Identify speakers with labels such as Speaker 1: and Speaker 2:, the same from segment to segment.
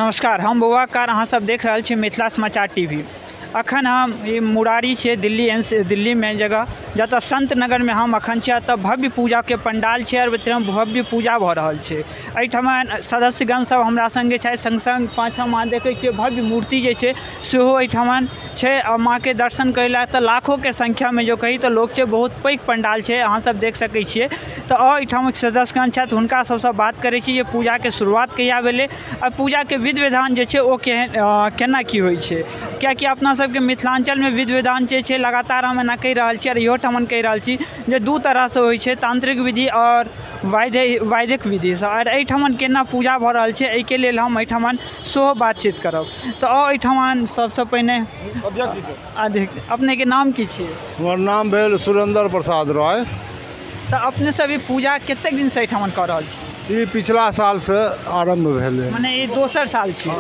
Speaker 1: नमस्कार, हम बौआकार अहाँ सब देख रहल छी मिथिला समाचार टीवी। अखन हम मुरारी छै दिल्ली में जगह जतऽ संत नगर में हम अखन छी। एतऽ भव्य पूजा के पंडाल छै और भव्य पूजा भऽ रहल छै। एहिठमा सदस्यगण सब हमरा संगे छै, संग पाछा माँ देखै छियै भव्य मूर्ति जे छै सेहो एहिठमा छै। और माँ के दर्शन करै तऽ लाखों के संख्या में जो कही तऽ लोग छै, बहुत पैघ पंडाल छै, अहाँ सब देख सकै छियै। तऽ एहिठाम सदस्यगण छथि, हुनका सबसँ बात करै छी जे पूजा के शुरुआत कहिया भेलै और पूजा के विधि विधान जे छै ओ केना की होइ छै। कियाकि अपना सबके मिथिलांचल में विधि विधान जे छै लगातार हम एना कहि रहल छी और इहो ठमन कहि रहल छी जे दू तरह से होइ छै, तांत्रिक विधि और वैदिक विधि से। और एहिठमन केना पूजा भऽ रहल छै एहिके लेल हम एहिठमन सेहो बातचीत करब। तऽ एहिठमन सबसँ पहिने अपने के नाम की छियै?
Speaker 2: हमर नाम भेल सुरेंद्र प्रसाद राय।
Speaker 1: तऽ अपने सब ई पूजा कतेक दिन से एहिठमन कऽ रहल छी?
Speaker 2: ई पिछला साल से आरंभ भेलै,
Speaker 1: माने ई दोसर साल छी।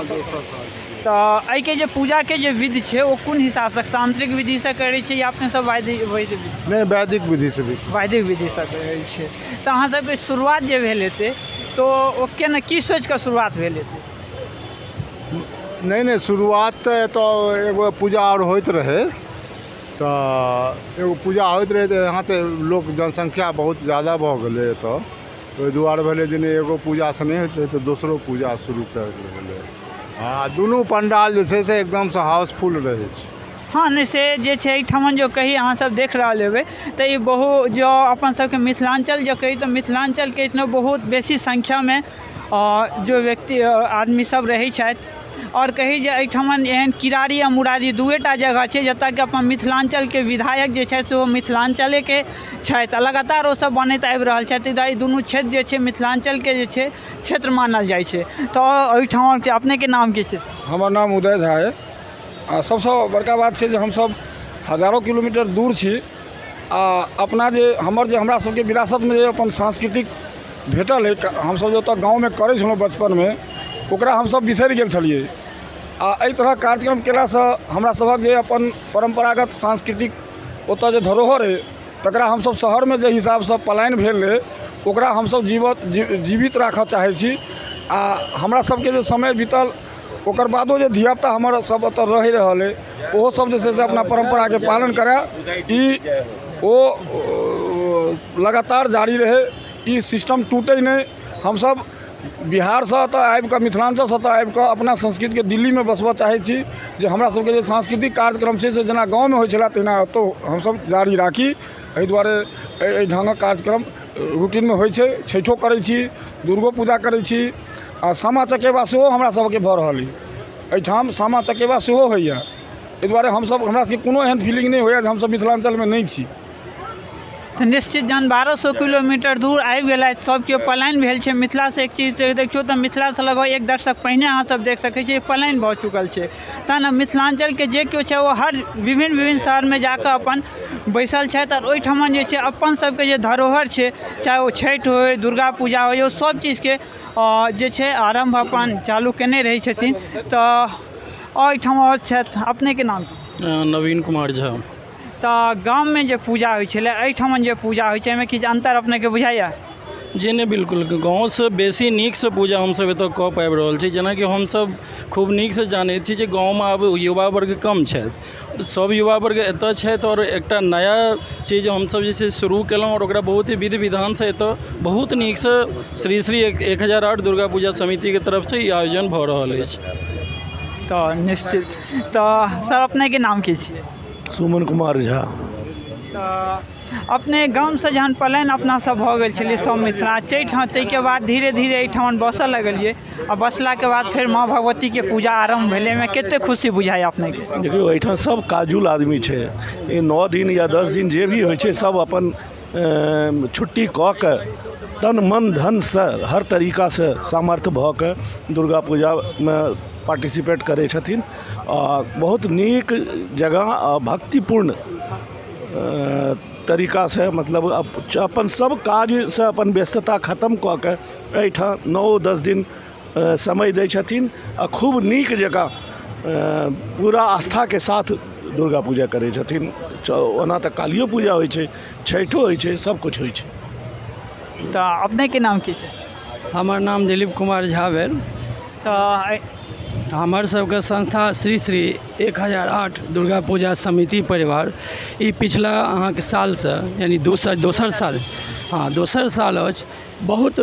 Speaker 1: तऽ एहि के जे पूजा के जे विधि छै ओ कोन हिसाब से, तांत्रिक विधि से करै छै या अपने सब वैदिक
Speaker 2: नहीं वैदिक विधि से भी
Speaker 1: वैदिक विधि से करै छै? तऽ अहाँ सबके शुरुआत जे भेल हेतै तो ओ केना की सोच कऽ शुरुआत भेल हेतै?
Speaker 2: नहीं शुरुआत तो एगो पूजा और होइत रहे, तो एगो पूजा होइत रहे तो यहाँ से लोग जनसंख्या बहुत ज़्यादा भऽ गेलै। तो ओहि दुआरे भेलै जे नहीं एगो पूजा से नहीं होइत रहे तो दोसरो पूजा शुरू कर भेलै। हाँ, दुनू पंडाल जे छै से एकदम से हाउसफुल रहै छै।
Speaker 1: हाँ, नहीं से जे छै एहिठमन जो कही अहाँ सब देख रहल हेबै तऽ ई बहुत जो अपन सबके मिथिलांचल जो कही तऽ मिथिलांचल के इतना बहुत बेसी संख्या में जो व्यक्ति आदमी सब रहै छथि। और कही जे एहिठमन एहन किरारी आ मुरारी दुएटा जगह छै जतऽ कि अपन मिथिलांचल के विधायक जे छै से ओ मिथिलांचले के छथि। लगातार ओ सब बनैत आबि रहल छथि। ई दुनू क्षेत्र जे छै मिथिलांचल के जे छै क्षेत्र मानल जाइ छै। तऽ एहिठाम अपने के नाम की छै?
Speaker 3: हमर नाम उदय झा है। आ सबसँ बड़का बात छै जे हमसब हजारों किलोमीटर दूर छी आ अपना जे हमरा सबके विरासतमे जे अपन सांस्कृतिक भेटल है, हमसब जो तऽ गाँवमे करै छलहुँ बचपनमे, ओकरा हमसब बिसरि गेल छलिए। आ एहि तरह कार्यक्रम केलासँ हमरा सभक जे अपन परम्परागत सांस्कृतिक ओतऽ जे धरोहर है तकरा हमसब शहरमे जे हिसाबसँ पलायन भेल है ओकरा हमसब जीवित राखऽ चाहै छी। आ हमरा सबके जे समय बीतल ओकर बादो जे धियापुता हमर सब ओतऽ रहि रहल है ओहो सब जे छै से अपना परम्पराके पालन करै, ई ओ लगातार जारी रहे, ई सिस्टम टूटै नहीं। हमसब बिहार से एतऽ आबि कऽ मिथिलांचल से एतऽ आबि कऽ अपना संस्कृतिके दिल्लीमे बसबऽ चाहै छी जे हमरा सबके जे सांस्कृतिक कार्यक्रम छै से जेना गाँवमे होइ छलै तहिना एतौ हमसब जारी राखी। एहि दुआरे एहि ढङ्गक कार्यक्रम रूटीनमे होइ छै। छठिओ करै छी, दुर्गो पूजा करै छी आ सामा चकेबा सेहो हमरा सबके भऽ रहल अइ। एहिठाम सामा चकेबा सेहो होइए। एहि दुआरे हमसब हमरा सबके कोनो एहन फीलिंग नहि होइए जे हमसब मिथिलांचलमे नहीं छी।
Speaker 1: तऽ निश्चित जहन 1200 किलोमीटर दूर आबि गेलथि, सब केओ पलायन भेल छै मिथिला से। एक चीज देखियौ तऽ मिथिला से लगभग 1 दशक पहिने अहाँ सब देख सकै छियै पलायन भऽ चुकल छै। तहन मिथिलांचल के जे केओ छै वो हर विभिन्न शहर में जाकर अपन बैसल छथि। और ओहिठमन जे छै अपन सबके जे धरोहर छै, चाहे वो छठि हो, दुर्गा पूजा हो, सब चीजके जे छै आरंभ अपन चालू केने रहै छथिन। तऽ एहिठाम छथि, अपने के नाम?
Speaker 4: नवीन कुमार झा।
Speaker 1: तऽ गाम में जे पूजा होइ छलै, एहिठमन जे पूजा होइ छै, एहिमे किछु अंतर अपने के बुझाइए?
Speaker 4: जी नहीं, बिल्कुल गाँवसँ बेसी नीकसँ पूजा हमसब एतऽ कऽ पाबि रहल छी। जेनाकि हमसब खूब नीकसँ जानैत छी जे गाँवमे आब युवा वर्ग कम छथि, सब युवा वर्ग एतऽ छथि। और एकटा नया चीज हमसब जे छै शुरू केलहुँ और ओकरा बहुत ही विधि विधानसँ एतऽ बहुत नीकसँ श्री 1008 दुर्गा पूजा समितिके तरफसँ ई आयोजन भऽ रहल अछि।
Speaker 1: तऽ निश्चित। तऽ सर अपने के नाम की छियै?
Speaker 2: सुमन कुमार झा।
Speaker 1: तऽ अपने गाम से जहन पलायन अपना सब भऽ गेल छलियै सब मिथिला चैठ, ताहिके बाद धीरे धीरे एहिठाम बसऽ लगलियै आ बसलाके बाद फेर माँ भगवती के पूजा आरम्भ भेलै। में कते खुशी बुझाइए अपने के?
Speaker 5: देखियो एहिठाम सब काजुल आदमी छै। 9 दिन या 10 दिन जे भी होइ छै सब अपन छुट्टी कऽ के तन मन धन से हर तरीका से सामर्थ्य भऽ के दुर्गा पूजामे पार्टिसिपेट करै छथिन। आ बहुत नीक जगह आ भक्तिपूर्ण तरीका से, मतलब अपन सब काज से अपन व्यस्तता खत्म कऽ के एहिठाम 9-10 दिन समय दै छथिन आ खूब नीक जगह पूरा आस्था के साथ दुर्गा पूजा करै छथिन। ओना तऽ कालियो पूजा होइ छै, छठिओ होइ छै, सब कुछ होइ छै।
Speaker 1: तऽ अपने के नाम की छै?
Speaker 6: हमर नाम दिलीप कुमार झा भेल।
Speaker 1: तऽ
Speaker 4: हमर सबके संस्था श्री श्री 1008 दुर्गा पूजा समिति परिवार ई पिछला अहाँके सालसँ यानी दोसर साल दोसर साल अछि बहुत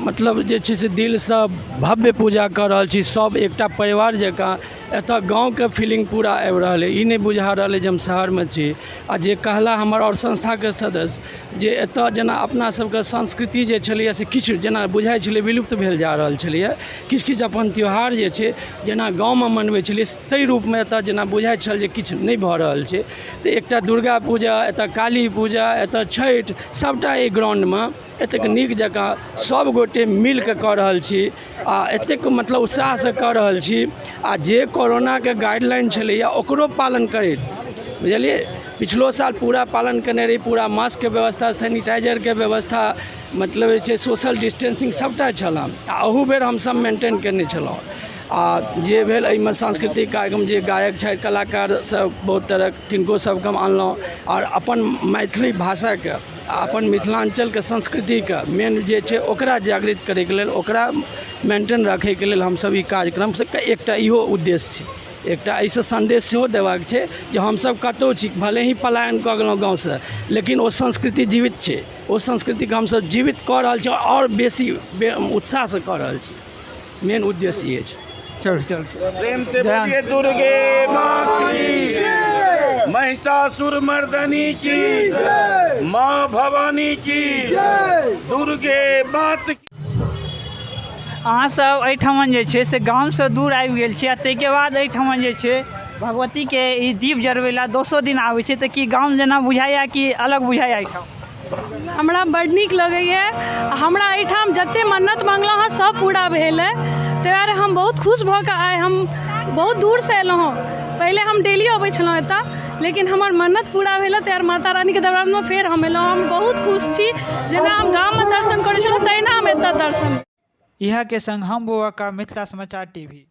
Speaker 4: मतलब जे छै से दिलसँ भव्य पूजा कऽ रहल छी। सब एकटा परिवार जकाँ एतऽ गाँवके फीलिंग पूरा आबि रहल अइ। ई नहि बुझा रहल अइ जे हम शहरमे छी। आ जे कहला हमर आओर संस्थाके सदस्य जे एतऽ जेना अपना सबके संस्कृति जे छलैए से किछु जेना बुझाइ छलै विलुप्त भेल जा रहल छलैए। किछु अपन त्यौहार जे छै जेना गाँवमे मनबै छलिए ताहि रूपमे एतऽ जेना बुझाइ छल जे किछु नहि भऽ रहल छै। तऽ एकटा दुर्गा पूजा, एतऽ काली पूजा, एतऽ छठि, सबटा एहि ग्राउंडमे एतेक नीक जकाँ सब गोटे मिल कऽ कऽ रहल छी आ एतेक मतलब उत्साहसँ कऽ रहल छी। आ जे कोरोनाके गाइडलाइन छलैए ओकरो पालन करैत, बुझलिए, पिछलो साल पूरा पालन केने रही। पूरा मास्कके व्यवस्था, सैनिटाइजरके व्यवस्था, मतलब जे छै सोशल डिस्टेंसिंग सबटा छल। आ अहू बेर हमसब मेंटेन केने छलहुँ। आ जे भेल एहिमे सांस्कृतिक कार्यक्रम, जे गायक छथि, कलाकार सब बहुत तरहक, तिनको सबके हम अनलहुँ। आओर अपन मैथिली भाषाके, अपन मिथिलाञ्चलके संस्कृतिके मेन जे छै ओकरा जागृत करैके लेल, ओकरा मेंटेन रखैके लेल हमसब ई कार्यक्रमसँ एकटा इहो उद्देश्य छै। एकटा एहिसँ संदेश सेहो देबाक छै जे हमसब कतहु छी, भले ही पलायन कऽ गेलहुँ गाँवसँ, लेकिन ओ संस्कृति जीवित छै। ओ संस्कृतिके हमसब जीवित कऽ रहल छी आओर बेसी उत्साहसँ कऽ रहल छी। मेन उद्देश्य ई अछि।
Speaker 1: चल
Speaker 5: प्रेम से बोलिए दुर्गे माँ की, महिषासुर मर्दनी की, माँ भवानी की, दुर्गे मात की।
Speaker 1: अहाँसब एहिठाम जे छै से गामसँ दूर आबि गेल छी आ ताहिके बाद एहिठाम जे छै भगवतीके ई दीप जरबै लए 200 दिन आबै छै। तऽ की गाम जेना बुझाइए कि अलग बुझाइए एहिठाम?
Speaker 6: हमरा बड्ड नीक लगैए। हमरा एहिठाम जतेक मन्नत मङ्गलहुँ हँ सब पूरा भेल है। ताहि दुआरे हम बहुत खुश भऽ कऽ आइ हम बहुत दूरसँ एलहुँ हँ। पहिले हम डेली अबै छलहुँ एतऽ, लेकिन हमर मन्नत पूरा भेल है। तैयार माता रानीके दरबारमे फेर हम एलहुँ। हम बहुत खुश छी। जेना हम गाममे दर्शन करै छलहुँ तहिना हम एतऽ दर्शन।
Speaker 1: इएह के संग हम बौआ का मिथिला समाचार टीवी।